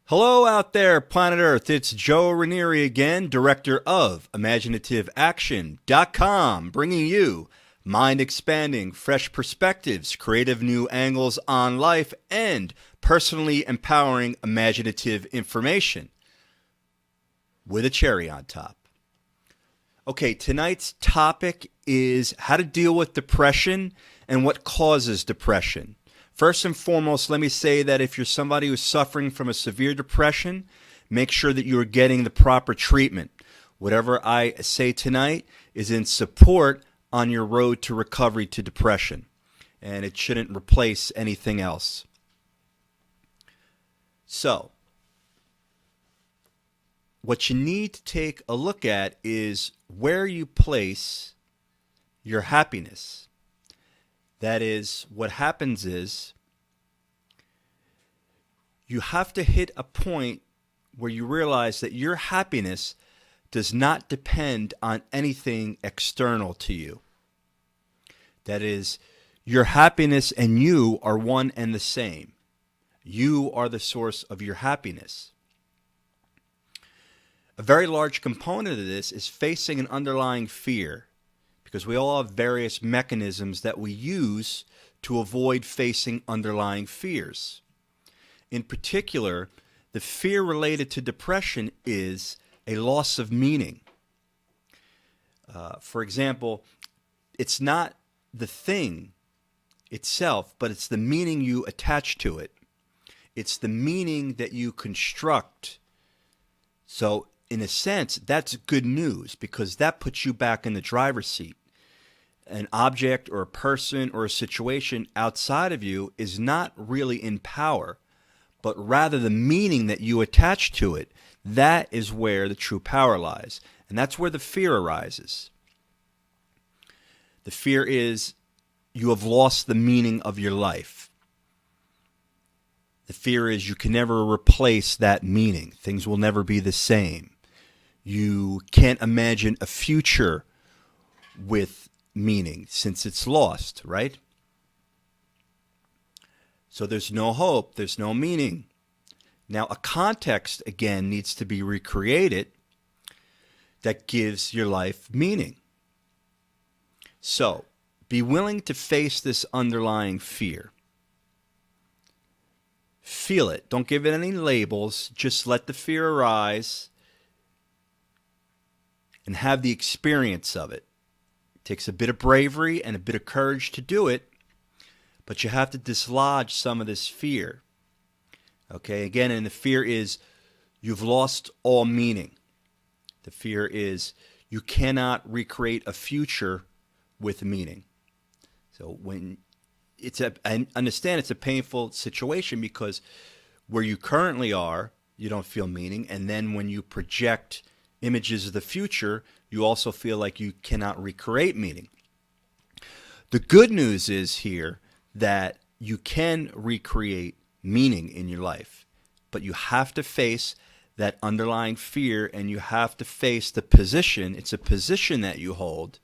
Hello out there, planet Earth. It's Joe Ranieri again, director of ImaginativeAction.com, bringing you mind expanding, fresh perspectives, creative new angles on life, and personally empowering imaginative information with a cherry on top. Okay, tonight's topic is how to deal with depression and what causes depression. First and foremost, let me say that if you're somebody who's suffering from a severe depression, make sure that you are getting the proper treatment. Whatever I say tonight is in support on your road to recovery to depression, and it shouldn't replace anything else. So, what you need to take a look at is where you place your happiness. That is, what happens is you have to hit a point where you realize that your happiness does not depend on anything external to you. That is, your happiness and you are one and the same. You are the source of your happiness. A very large component of this is facing an underlying fear, because we all have various mechanisms that we use to avoid facing underlying fears. In particular, the fear related to depression is a loss of meaning. For example, it's not the thing itself, but it's the meaning you attach to it. It's the meaning that you construct. So, in a sense, that's good news because that puts you back in the driver's seat. An object or a person or a situation outside of you is not really in power, but rather the meaning that you attach to it. That is where the true power lies. And that's where the fear arises. The fear is you have lost the meaning of your life. The fear is you can never replace that meaning. Things will never be the same. You can't imagine a future with meaning since it's lost, right? So there's no hope, there's no meaning. Now a context, again, needs to be recreated that gives your life meaning. So be willing to face this underlying fear. Feel it. Don't give it any labels. Just let the fear arise and have the experience of it. It takes a bit of bravery and a bit of courage to do it, but you have to dislodge some of this fear. Okay, again, and the fear is you've lost all meaning. The fear is you cannot recreate a future with meaning. So when I understand it's a painful situation because where you currently are, you don't feel meaning, and then when you project images of the future, you also feel like you cannot recreate meaning. The good news is here that you can recreate meaning in your life, but you have to face that underlying fear and you have to face the position. It's a position that you hold,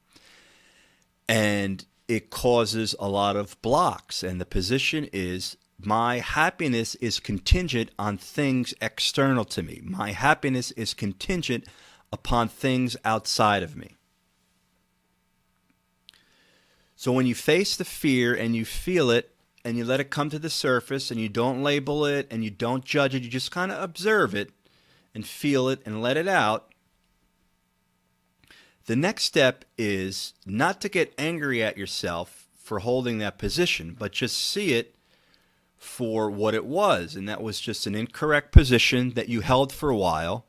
and it causes a lot of blocks. And the position is, my happiness is contingent on things external to me. My happiness is contingent upon things outside of me. So when you face the fear and you feel it and you let it come to the surface and you don't label it and you don't judge it, you just kind of observe it and feel it and let it out. The next step is not to get angry at yourself for holding that position, but just see it for what it was. And that was just an incorrect position that you held for a while,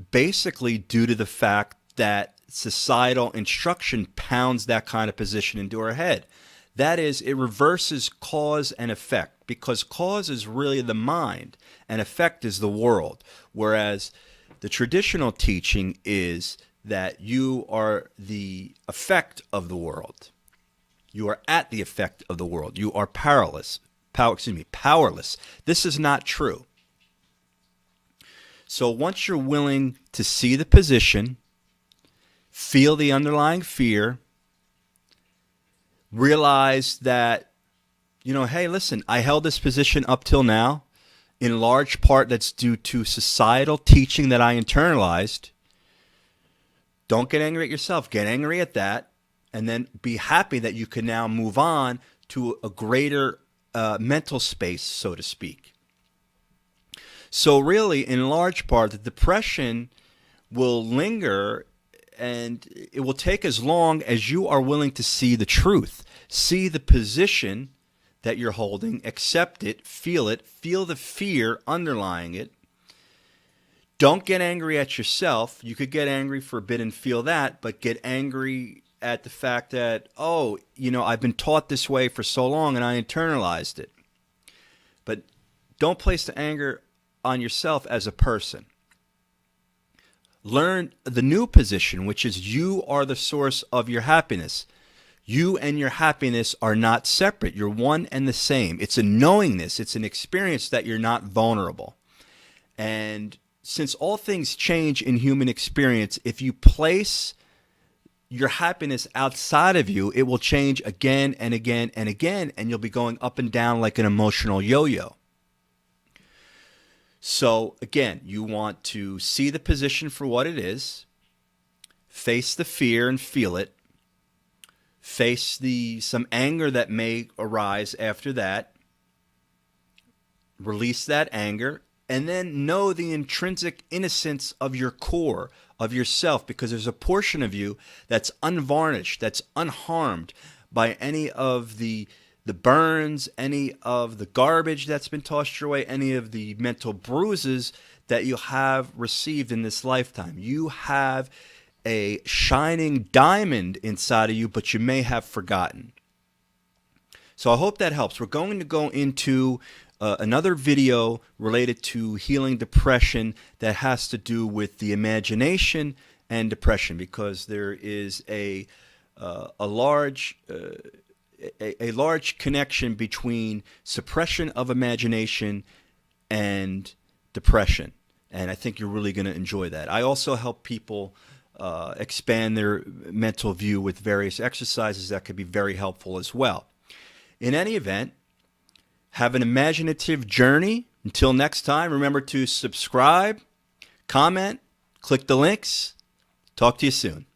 basically due to the fact that societal instruction pounds that kind of position into our head. That is, it reverses cause and effect, because cause is really the mind and effect is the world. Whereas the traditional teaching is that you are the effect of the world. You are at the effect of the world. You are powerless. Powerless. This is not true. So once you're willing to see the position, feel the underlying fear, realize that, hey, listen, I held this position up till now. In large part, that's due to societal teaching that I internalized. Don't get angry at yourself. Get angry at that, and then be happy that you can now move on to a greater mental space, so to speak. So really, in large part, the depression will linger, and it will take as long as you are willing to see the truth, see the position that you're holding, accept it, feel the fear underlying it. Don't get angry at yourself. You could get angry for a bit and feel that, but get angry at the fact that, oh, I've been taught this way for so long and I internalized it. But don't place the anger on yourself as a person. Learn the new position, which is you are the source of your happiness. You and your happiness are not separate. You're one and the same. It's a knowingness. It's an experience that you're not vulnerable. And since all things change in human experience, if you place your happiness outside of you, it will change again and again and again, and you'll be going up and down like an emotional yo-yo. So again, you want to see the position for what it is, face the fear and feel it, face some anger that may arise after that, release that anger, and then know the intrinsic innocence of your core, of yourself, because there's a portion of you that's unvarnished, that's unharmed by any of the burns, any of the garbage that's been tossed your way, any of the mental bruises that you have received in this lifetime. You have a shining diamond inside of you, but you may have forgotten. So I hope that helps. We're going to go into another video related to healing depression that has to do with the imagination and depression, because there is a large connection between suppression of imagination and depression. And I think you're really going to enjoy that. I also help people expand their mental view with various exercises that could be very helpful as well. In any event, have an imaginative journey. Until next time, remember to subscribe, comment, click the links. Talk to you soon.